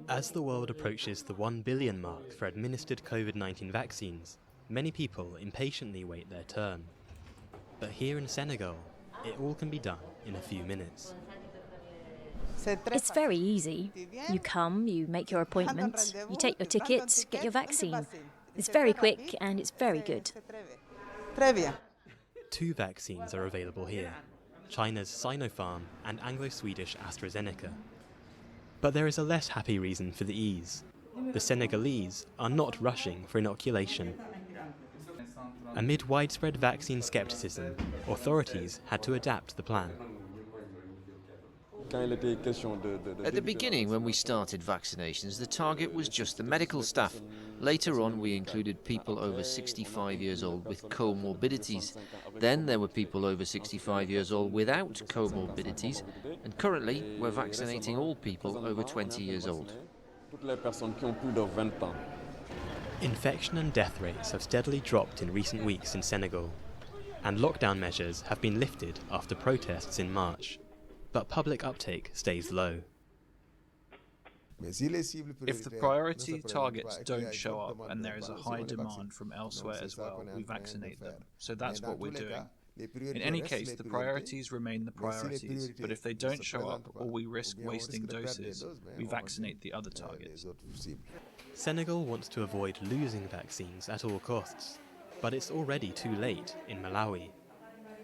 As the world approaches the 1 billion mark for administered COVID-19 vaccines, many people impatiently wait their turn. But here in Senegal, it all can be done in a few minutes. It's very easy. You come, you make your appointment, you take your ticket, get your vaccine. It's very quick and it's very good. 2 vaccines are available here, China's Sinopharm and Anglo-Swedish AstraZeneca. But there is a less happy reason for the ease. The Senegalese are not rushing for inoculation. Amid widespread vaccine skepticism, authorities had to adapt the plan. At the beginning, when we started vaccinations, the target was just the medical staff. Later on, we included people over 65 years old with comorbidities. Then there were people over 65 years old without comorbidities. And currently, we're vaccinating all people over 20 years old. Infection and death rates have steadily dropped in recent weeks in Senegal, and lockdown measures have been lifted after protests in March. But public uptake stays low. If the priority targets don't show up and there is a high demand from elsewhere as well, we vaccinate them. So that's what we're doing. In any case, the priorities remain the priorities, but if they don't show up or we risk wasting doses, we vaccinate the other targets. Senegal wants to avoid losing vaccines at all costs, but it's already too late in Malawi.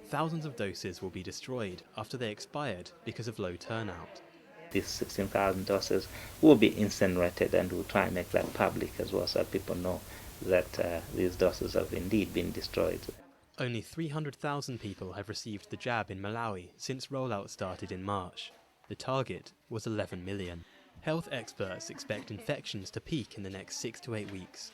Thousands of doses will be destroyed after they expired because of low turnout. These 16,000 doses will be incinerated, and we'll try and make that public as well so people know that these doses have indeed been destroyed. Only 300,000 people have received the jab in Malawi since rollout started in March. The target was 11 million. Health experts expect infections to peak in the next 6 to 8 weeks.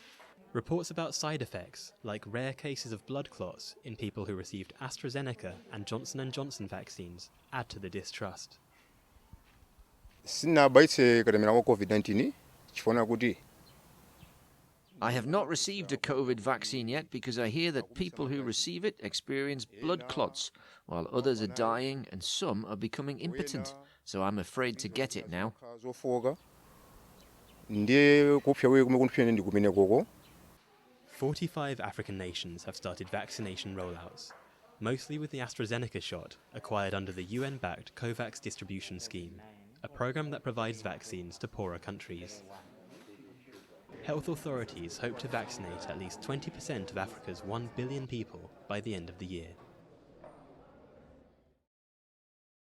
Reports about side effects, like rare cases of blood clots in people who received AstraZeneca and Johnson & Johnson vaccines, add to the distrust. I have not received a COVID vaccine yet because I hear that people who receive it experience blood clots, while others are dying and some are becoming impotent. So I'm afraid to get it now. 45 African nations have started vaccination rollouts, mostly with the AstraZeneca shot acquired under the UN-backed COVAX distribution scheme, a program that provides vaccines to poorer countries. Health authorities hope to vaccinate at least 20% of Africa's 1 billion people by the end of the year.